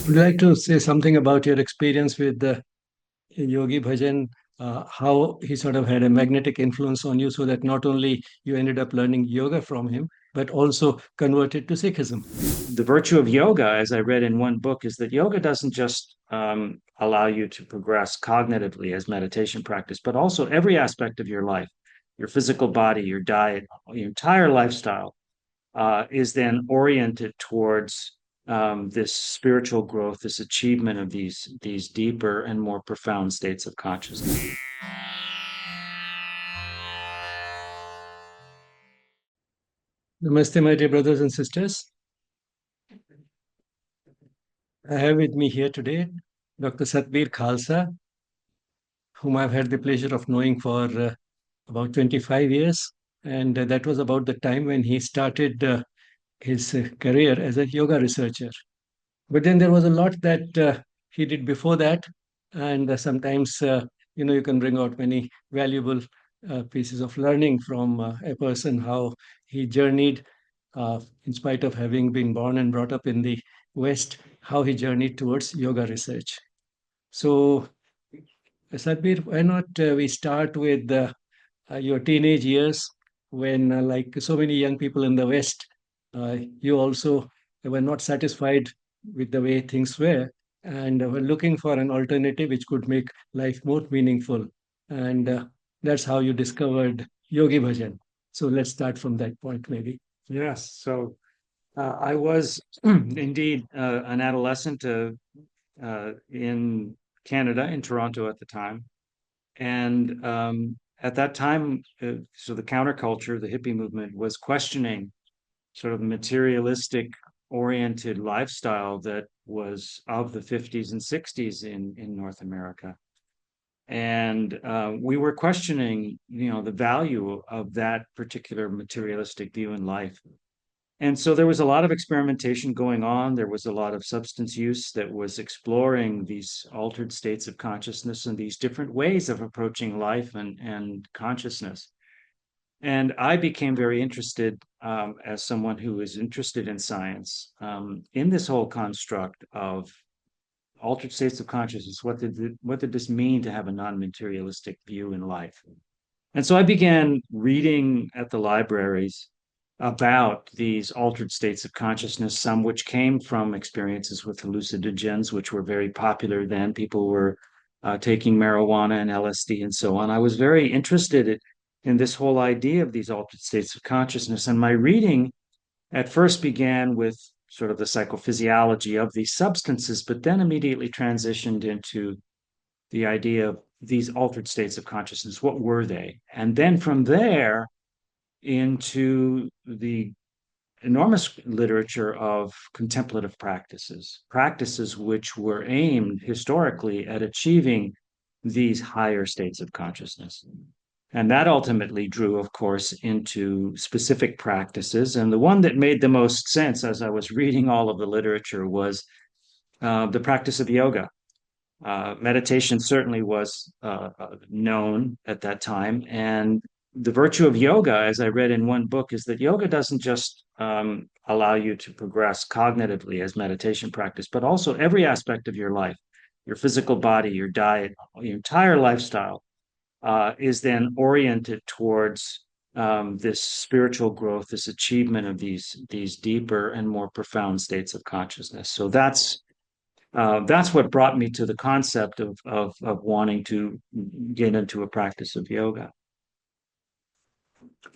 Would you like to say something about your experience with the Yogi Bhajan, how he sort of had a magnetic influence on you so that not only you ended up learning yoga from him, but also converted to Sikhism? The virtue of yoga, as I read in one book, is that yoga doesn't just allow you to progress cognitively as meditation practice, but also every aspect of your life, your physical body, your diet, your entire lifestyle is then oriented towards this spiritual growth, this achievement of these deeper and more profound states of consciousness. Namaste, my dear brothers and sisters. I have with me here today Dr. Satbir Khalsa, whom I've had the pleasure of knowing for about 25 years. And that was about the time when he started his career as a yoga researcher. But then there was a lot that he did before that, and sometimes you can bring out many valuable pieces of learning from a person how he journeyed, in spite of having been born and brought up in the West, how he journeyed towards yoga research. So, Sadbir, why not we start with your teenage years when, like so many young people in the West, you also were not satisfied with the way things were and were looking for an alternative which could make life more meaningful. And that's how you discovered Yogi Bhajan. So let's start from that point, maybe. Yes, so I was indeed an adolescent in Canada, in Toronto at the time. And at that time, so the counterculture, the hippie movement, was questioning sort of materialistic oriented lifestyle that was of the 50s and 60s in North America. And we were questioning, the value of that particular materialistic view in life. And so there was a lot of experimentation going on. There was a lot of substance use that was exploring these altered states of consciousness and these different ways of approaching life and consciousness. And I became very interested, as someone who is interested in science, in this whole construct of altered states of consciousness. What did this mean to have a non-materialistic view in life? And so I began reading at the libraries about these altered states of consciousness, some which came from experiences with hallucinogens, which were very popular then. People were taking marijuana and LSD and so on. I was very interested in this whole idea of these altered states of consciousness. And my reading at first began with sort of the psychophysiology of these substances, but then immediately transitioned into the idea of these altered states of consciousness. What were they? And then from there into the enormous literature of contemplative practices, practices which were aimed historically at achieving these higher states of consciousness. And that ultimately drew, of course, into specific practices. And the one that made the most sense as I was reading all of the literature was the practice of yoga. Meditation certainly was known at that time. And the virtue of yoga, as I read in one book, is that yoga doesn't just allow you to progress cognitively as meditation practice, but also every aspect of your life, your physical body, your diet, your entire lifestyle is then oriented towards this spiritual growth, this achievement of these deeper and more profound states of consciousness. So that's what brought me to the concept of wanting to get into a practice of yoga.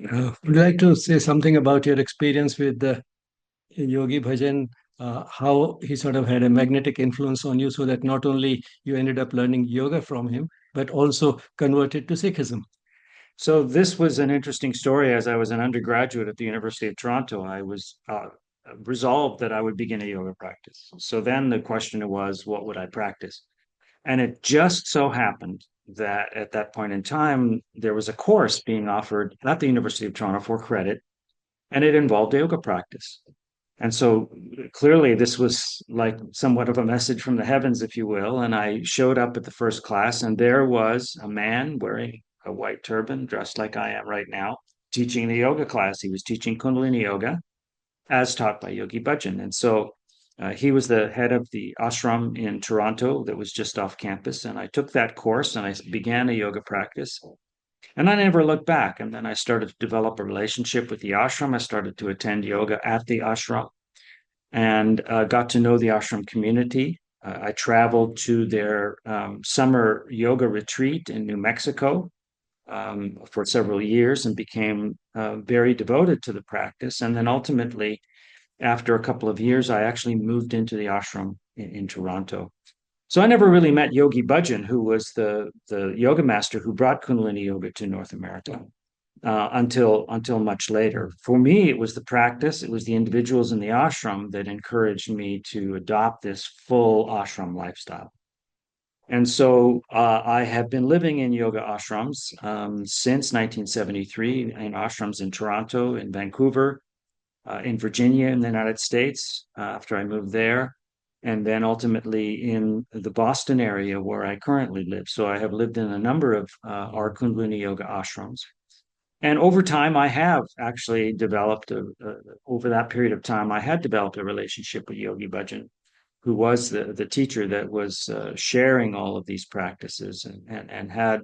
Would you like to say something about your experience with the Yogi Bhajan, how he sort of had a magnetic influence on you so that not only you ended up learning yoga from him, but also converted to Sikhism? So this was an interesting story. As I was an undergraduate at the University of Toronto, I was resolved that I would begin a yoga practice. So then the question was, what would I practice? And it just so happened that at that point in time, there was a course being offered at the University of Toronto for credit, and it involved yoga practice. And so clearly, this was like somewhat of a message from the heavens, if you will. And I showed up at the first class, and there was a man wearing a white turban, dressed like I am right now, teaching the yoga class. He was teaching Kundalini yoga as taught by Yogi Bhajan. And so He was the head of the ashram in Toronto that was just off campus, and I took that course and I began a yoga practice. And I never looked back. And then I started to develop a relationship with the ashram. I started to attend yoga at the ashram and got to know the ashram community. I traveled to their summer yoga retreat in New Mexico for several years and became very devoted to the practice. And then ultimately, after a couple of years, I actually moved into the ashram in Toronto. So I never really met Yogi Bhajan, who was the yoga master who brought Kundalini yoga to North America until much later. For me, it was the practice, it was the individuals in the ashram that encouraged me to adopt this full ashram lifestyle. And so I have been living in yoga ashrams since 1973, in ashrams in Toronto, in Vancouver, in Virginia, in the United States, after I moved there, and then ultimately in the Boston area where I currently live. So I have lived in a number of our Kundalini yoga ashrams. And over time, I have actually developed over that period of time, I had developed a relationship with Yogi Bhajan, who was the teacher that was sharing all of these practices and had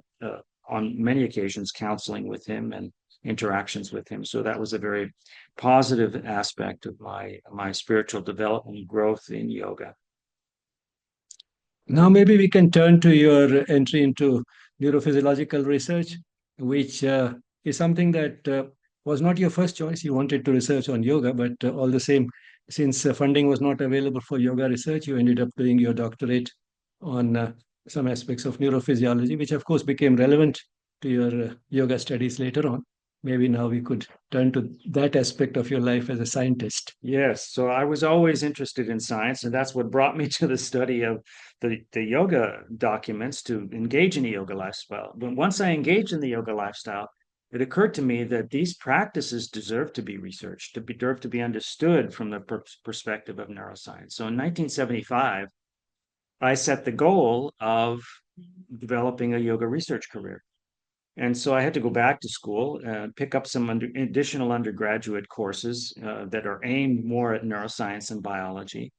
on many occasions counseling with him and interactions with him. So that was a very positive aspect of my spiritual development and growth in yoga. Now, maybe we can turn to your entry into neurophysiological research, which is something that was not your first choice. You wanted to research on yoga, but all the same, since funding was not available for yoga research, you ended up doing your doctorate on some aspects of neurophysiology, which of course became relevant to your yoga studies later on. Maybe now we could turn to that aspect of your life as a scientist. Yes, so I was always interested in science, and that's what brought me to the study of the yoga documents to engage in a yoga lifestyle. But once I engaged in the yoga lifestyle, it occurred to me that these practices deserve to be researched, deserve to be understood from the perspective of neuroscience. So in 1975, I set the goal of developing a yoga research career. And so I had to go back to school, pick up some additional undergraduate courses that are aimed more at neuroscience and biology.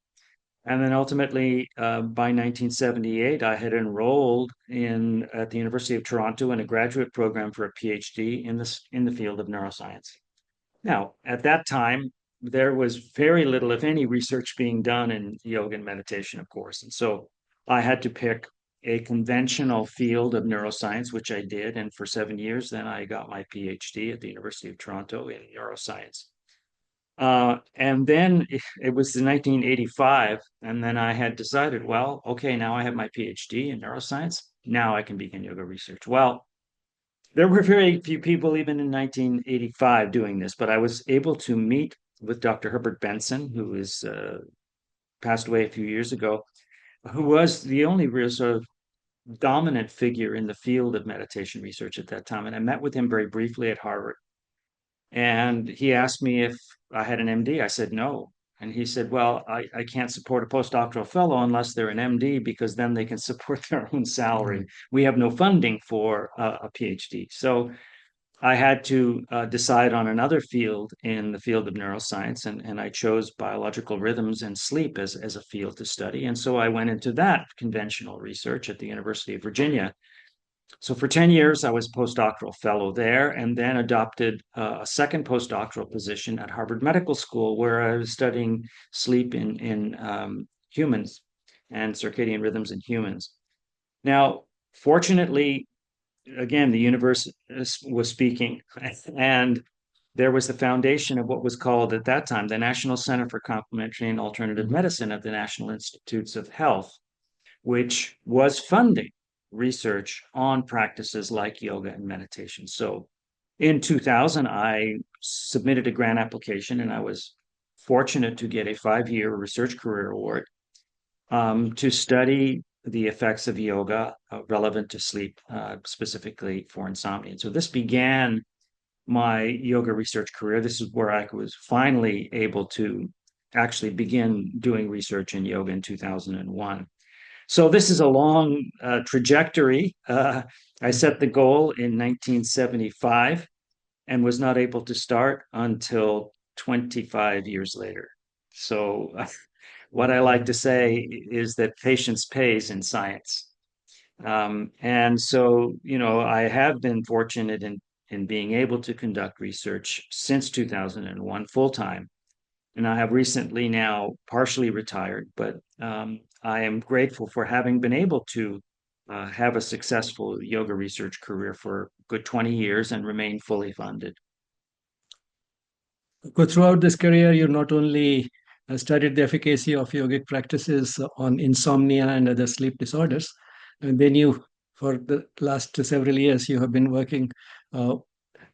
And then ultimately, by 1978, I had enrolled at the University of Toronto in a graduate program for a PhD in the field of neuroscience. Now, at that time, there was very little, if any, research being done in yoga and meditation, of course. And so I had to pick a conventional field of neuroscience, which I did. And for 7 years, then I got my PhD at the University of Toronto in neuroscience. And then it was in 1985, and then I had decided, well, okay, now I have my PhD in neuroscience. Now I can begin yoga research. Well, there were very few people even in 1985 doing this, but I was able to meet with Dr. Herbert Benson, who is passed away a few years ago, who was the only real sort of dominant figure in the field of meditation research at that time. And I met with him very briefly at Harvard. And he asked me if I had an MD. I said no. And he said, well, I can't support a postdoctoral fellow unless they're an MD because then they can support their own salary. We have no funding for a PhD. So I had to decide on another field in the field of neuroscience, and I chose biological rhythms and sleep as a field to study. And so I went into that conventional research at the University of Virginia. So for 10 years, I was postdoctoral fellow there and then adopted a second postdoctoral position at Harvard Medical School, where I was studying sleep in humans and circadian rhythms in humans. Now, fortunately, again, the universe was speaking, and there was the foundation of what was called at that time the National Center for Complementary and Alternative Medicine at the National Institutes of Health, which was funding research on practices like yoga and meditation. So in 2000, I submitted a grant application and I was fortunate to get a 5-year research career award to study the effects of yoga relevant to sleep, specifically for insomnia. And so this began my yoga research career. This is where I was finally able to actually begin doing research in yoga in 2001. So this is a long trajectory. I set the goal in 1975 and was not able to start until 25 years later. So What I like to say is that patience pays in science. And so, I have been fortunate in being able to conduct research since 2001 full time. And I have recently now partially retired, but I am grateful for having been able to have a successful yoga research career for a good 20 years and remain fully funded. But throughout this career, you not only studied the efficacy of yogic practices on insomnia and other sleep disorders, and then you, for the last several years, you have been working uh,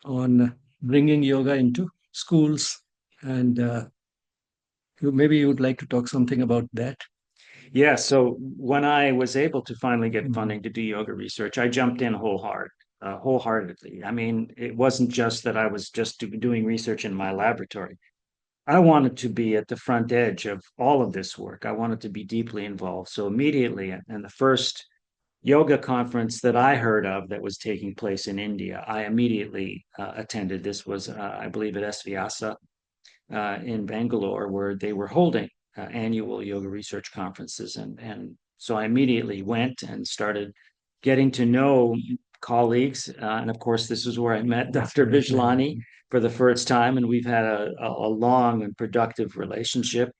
on bringing yoga into schools, and maybe you would like to talk something about that. Yeah, so when I was able to finally get Mhm. funding to do yoga research, I jumped in wholeheartedly. I mean, it wasn't just that I was just doing research in my laboratory. I wanted to be at the front edge of all of this work. I wanted to be deeply involved. So immediately, and the first yoga conference that I heard of that was taking place in India, I immediately attended. This was, I believe, at SVASA in Bangalore, where they were holding annual yoga research conferences. And so I immediately went and started getting to know colleagues. And of course, this is where I met Dr. Bijlani for the first time, and we've had a long and productive relationship.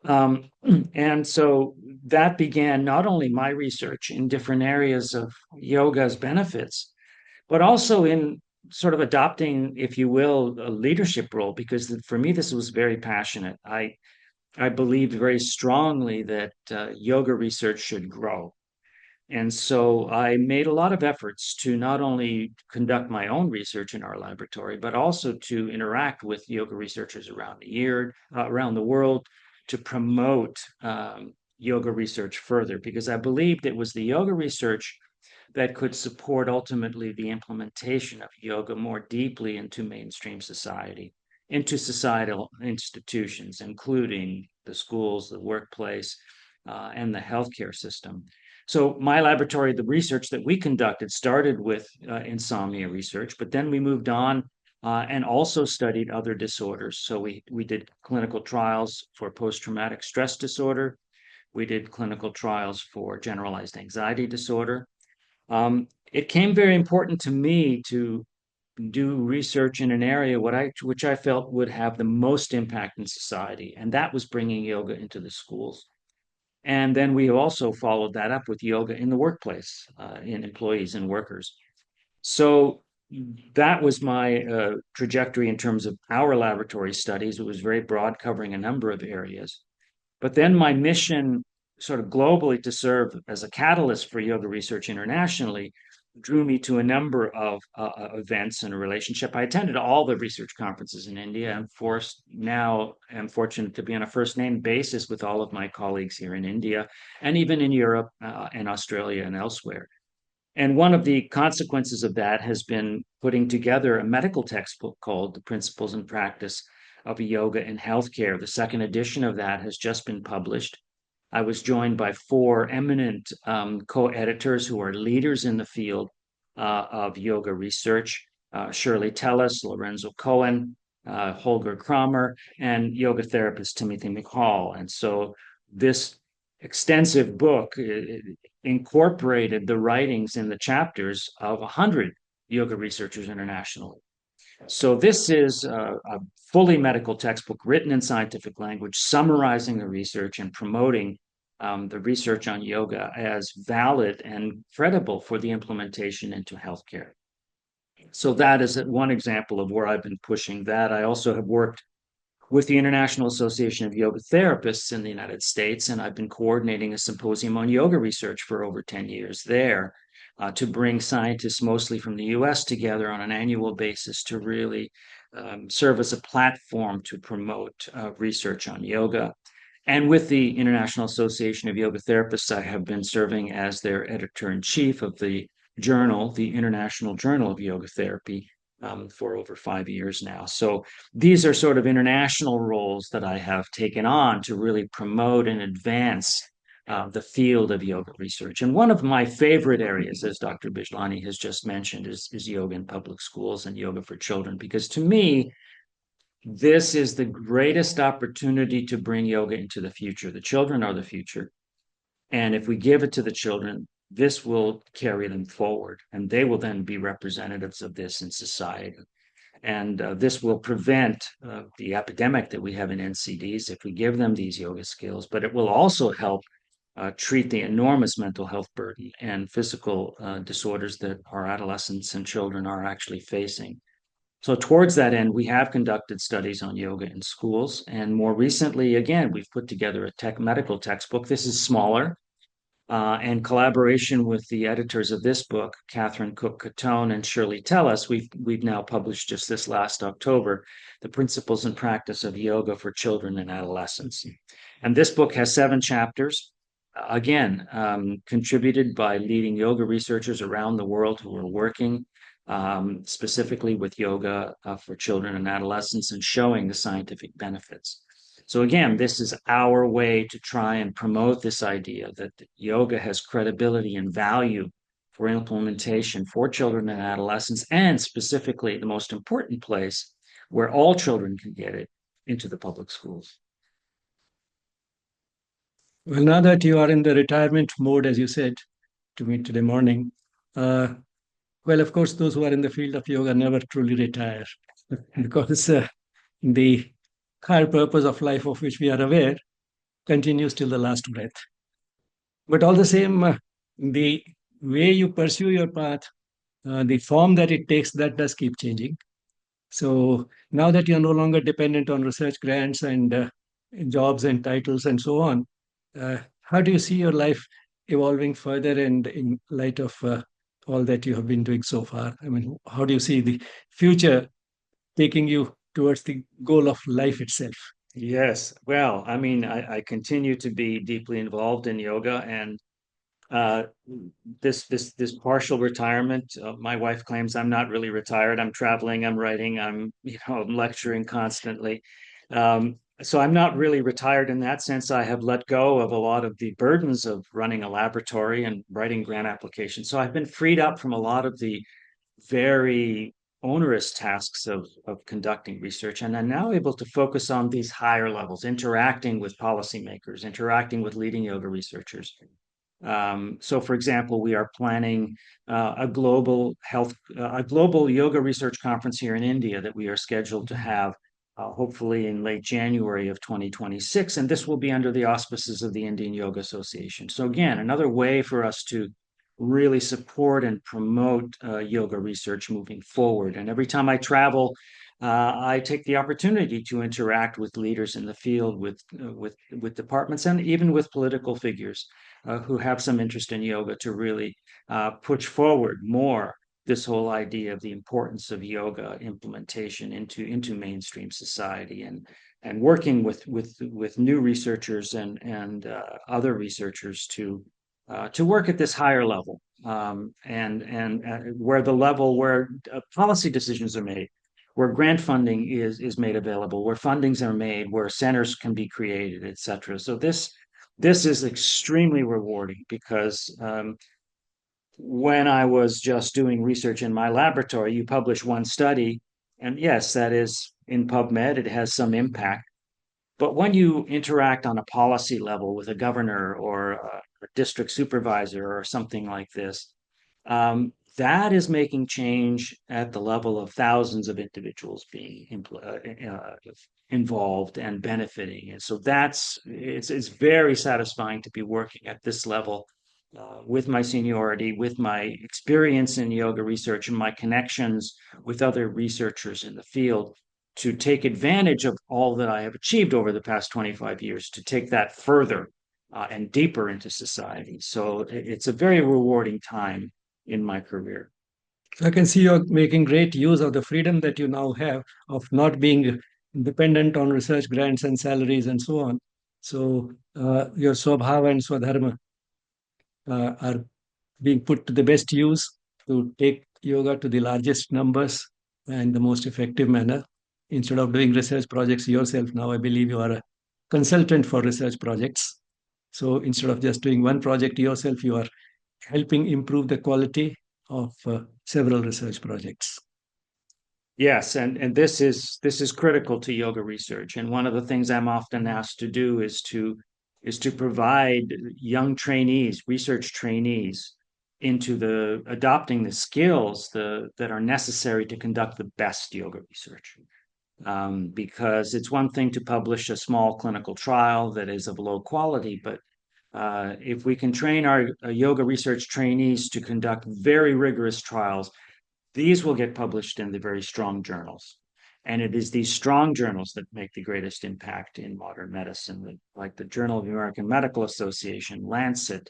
Um, and so that began not only my research in different areas of yoga's benefits, but also in sort of adopting, if you will, a leadership role, because for me, this was very passionate. I believed very strongly that yoga research should grow. And so I made a lot of efforts to not only conduct my own research in our laboratory, but also to interact with yoga researchers around the world, to promote yoga research further, because I believed it was the yoga research that could support ultimately the implementation of yoga more deeply into mainstream society, into societal institutions, including the schools, the workplace, and the healthcare system. So, my laboratory, the research that we conducted started with insomnia research, but then we moved on and also studied other disorders. So, we did clinical trials for post traumatic stress disorder. We did clinical trials for generalized anxiety disorder. It came very important to me to do research in an area which I felt would have the most impact in society, and that was bringing yoga into the schools. And then we also followed that up with yoga in the workplace, in employees and workers. So that was my trajectory in terms of our laboratory studies. It was very broad, covering a number of areas. But then my mission, sort of globally, to serve as a catalyst for yoga research internationally, drew me to a number of events and a relationship. I attended all the research conferences in India, and forced now am fortunate to be on a first name basis with all of my colleagues here in India and even in Europe and Australia and elsewhere. And one of the consequences of that has been putting together a medical textbook called The Principles and Practice of Yoga in Healthcare. The second edition of that has just been published. I was joined by four eminent co editors who are leaders in the field of yoga research: Shirley Tellis, Lorenzo Cohen, Holger Kramer, and yoga therapist Timothy McHall. And so this extensive book incorporated the writings in the chapters of 100 yoga researchers internationally. So this is a fully medical textbook written in scientific language, summarizing the research and promoting the research on yoga as valid and credible for the implementation into healthcare. So that is one example of where I've been pushing that. I also have worked with the International Association of Yoga Therapists in the United States, and I've been coordinating a symposium on yoga research for over 10 years there, to bring scientists mostly from the US together on an annual basis to really serve as a platform to promote research on yoga. And with the International Association of Yoga Therapists, I have been serving as their editor in chief of the journal, the International Journal of Yoga Therapy, for over 5 years now. So these are sort of international roles that I have taken on to really promote and advance the field of yoga research. And one of my favorite areas, as Dr. Bijlani has just mentioned, is yoga in public schools and yoga for children, because to me, this is the greatest opportunity to bring yoga into the future. The children are the future. And if we give it to the children, this will carry them forward, and they will then be representatives of this in society. And this will prevent the epidemic that we have in NCDs if we give them these yoga skills, but it will also help treat the enormous mental health burden and physical disorders that our adolescents and children are actually facing. So, towards that end, we have conducted studies on yoga in schools. And more recently, again, we've put together a medical textbook. This is smaller, and collaboration with the editors of this book, Catherine Cook Catone and Shirley Tellis, we've now published just this last October, The Principles and Practice of Yoga for Children and Adolescents. And this book has 7 chapters, again, contributed by leading yoga researchers around the world who are working specifically with yoga for children and adolescents and showing the scientific benefits. So again, this is our way to try and promote this idea that yoga has credibility and value for implementation for children and adolescents, and specifically the most important place where all children can get it, into the public schools. Well, now that you are in the retirement mode, as you said to me today morning, uh, well, of course, those who are in the field of yoga never truly retire because the higher purpose of life of which we are aware continues till the last breath. But all the same, the way you pursue your path, the form that it takes, that does keep changing. So now that you're no longer dependent on research grants and jobs and titles and so on, how do you see your life evolving further and in light of all that you have been doing so far? I mean, how do you see the future taking you towards the goal of life itself? Yes, well, I mean, I continue to be deeply involved in yoga, and uh, this partial retirement. My wife claims I'm not really retired. I'm traveling, I'm writing, I'm lecturing constantly. So I'm not really retired in that sense. I have let go of a lot of the burdens of running a laboratory and writing grant applications. So I've been freed up from a lot of the very onerous tasks of conducting research, and I'm now able to focus on these higher levels, interacting with policymakers, interacting with leading yoga researchers. So, for example, we are planning a global yoga research conference here in India that we are scheduled to have hopefully in late January of 2026, and this will be under the auspices of the Indian Yoga Association. So, again, another way for us to really support and promote yoga research moving forward. And every time I travel, I take the opportunity to interact with leaders in the field, with departments, and even with political figures who have some interest in yoga to really push forward more this whole idea of the importance of yoga implementation into mainstream society, and working with new researchers and other researchers to work at this higher level, and where the level where policy decisions are made, where grant funding is made available, where fundings are made, where centers can be created, etc. So this is extremely rewarding because when I was just doing research in my laboratory, you publish one study, and yes, that is in PubMed, it has some impact. But when you interact on a policy level with a governor or a district supervisor or something like this, that is making change at the level of thousands of individuals being involved and benefiting. And so it's very satisfying to be working at this level with my seniority, with my experience in yoga research and my connections with other researchers in the field, to take advantage of all that I have achieved over the past 25 years, to take that further and deeper into society. So it's a very rewarding time in my career. So I can see you're making great use of the freedom that you now have of not being dependent on research grants and salaries and so on. So your Swabhava and Swadharma are being put to the best use to take yoga to the largest numbers and the most effective manner. Instead of doing research projects yourself, now I believe you are a consultant for research projects. So instead of just doing one project yourself, you are helping improve the quality of several research projects. Yes, and this is critical to yoga research. And one of the things I'm often asked to do is to provide young trainees, research trainees, into the adopting the skills that are necessary to conduct the best yoga research. Because it's one thing to publish a small clinical trial that is of low quality, but if we can train our yoga research trainees to conduct very rigorous trials, these will get published in the very strong journals. And it is these strong journals that make the greatest impact in modern medicine, like the Journal of the American Medical Association, Lancet,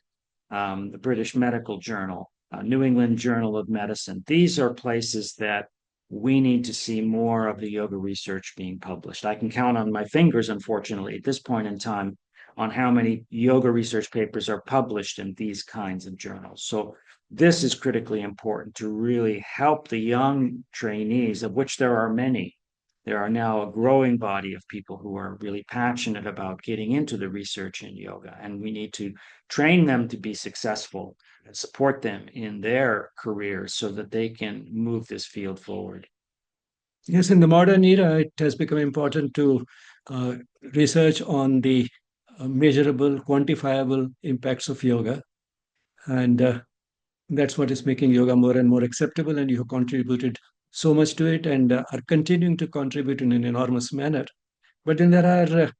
the British Medical Journal, New England Journal of Medicine. These are places that we need to see more of the yoga research being published. I can count on my fingers, unfortunately, at this point in time, on how many yoga research papers are published in these kinds of journals. So this is critically important to really help the young trainees, of which there are many. There are now a growing body of people who are really passionate about getting into the research in yoga, and we need to train them to be successful and support them in their careers so that they can move this field forward. Yes, in the modern era, it has become important to uh, research on the measurable, quantifiable impacts of yoga. And that's what is making yoga more and more acceptable. And you have contributed so much to it and are continuing to contribute in an enormous manner. But then there are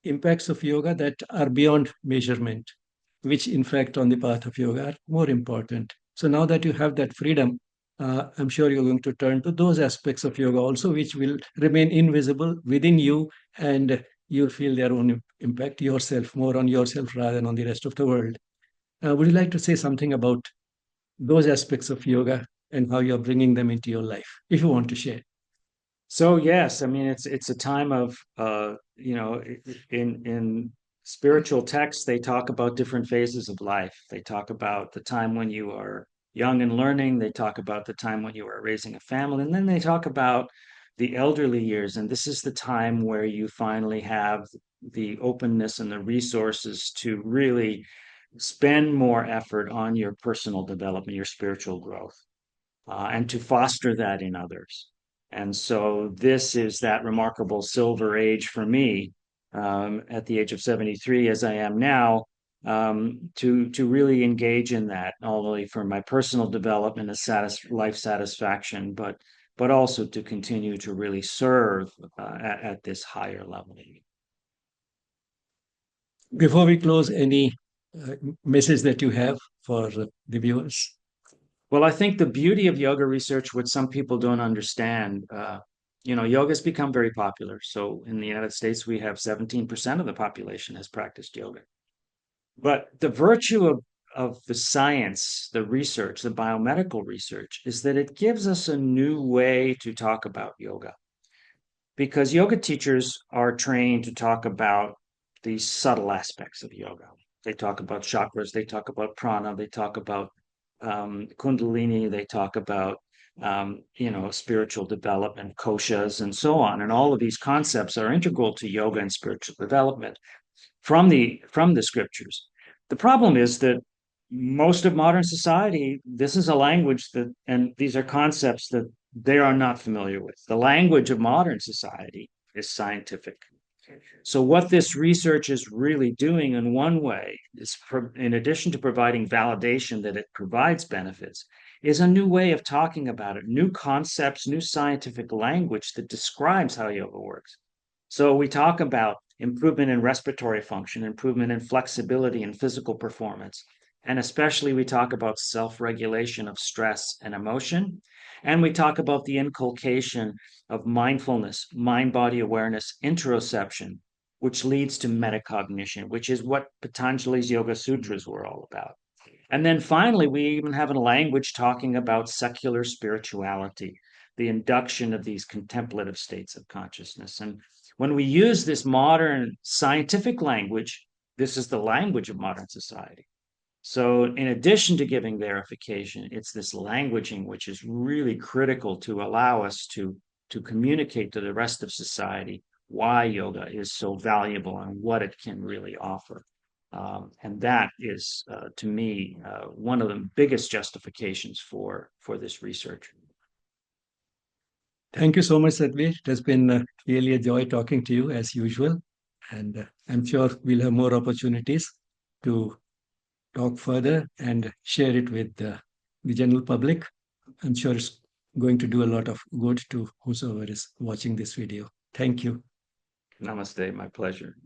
impacts of yoga that are beyond measurement, which, in fact, on the path of yoga are more important. So now that you have that freedom, I'm sure you're going to turn to those aspects of yoga also, which will remain invisible within you, and you'll feel their own impact yourself, more on yourself rather than on the rest of the world. Would you like to say something about those aspects of yoga and how you're bringing them into your life, if you want to share? So yes, I mean it's a time of in spiritual texts they talk about different phases of life. They talk about the time when you are young and learning, they talk about the time when you are raising a family, and then they talk about the elderly years. And this is the time where you finally have the openness and the resources to really spend more effort on your personal development, your spiritual growth, and to foster that in others. And so this is that remarkable silver age for me, at the age of 73, as I am now, to really engage in that, not only for my personal development and life satisfaction, but also to continue to really serve at this higher level. Before we close, any uh, message that you have for the viewers? Well, I think the beauty of yoga research, what some people don't understand, yoga has become very popular. So in the United States, we have 17% of the population has practiced yoga. But the virtue of the science, the research, the biomedical research, is that it gives us a new way to talk about yoga. Because yoga teachers are trained to talk about these subtle aspects of yoga. They talk about chakras, they talk about prana, they talk about kundalini, they talk about spiritual development, koshas, and so on. And all of these concepts are integral to yoga and spiritual development from the scriptures. The problem is that most of modern society, this is a language that, and these are concepts that they are not familiar with. The language of modern society is scientific. So, what this research is really doing in one way is, in addition to providing validation that it provides benefits, is a new way of talking about it, new concepts, new scientific language that describes how yoga works. So, we talk about improvement in respiratory function, improvement in flexibility and physical performance. And especially, we talk about self regulation of stress and emotion. And we talk about the inculcation of mindfulness, mind body awareness, interoception, which leads to metacognition, which is what Patanjali's Yoga Sutras were all about. And then finally, we even have a language talking about secular spirituality, the induction of these contemplative states of consciousness. And when we use this modern scientific language, this is the language of modern society. So, in addition to giving verification, it's this languaging which is really critical to allow us to communicate to the rest of society why yoga is so valuable and what it can really offer. And that is, to me, one of the biggest justifications for this research. Thank you so much, Sadhvir. It has been really a joy talking to you as usual. And I'm sure we'll have more opportunities to talk further and share it with the general public. I'm sure it's going to do a lot of good to whosoever is watching this video. Thank you. Namaste, my pleasure.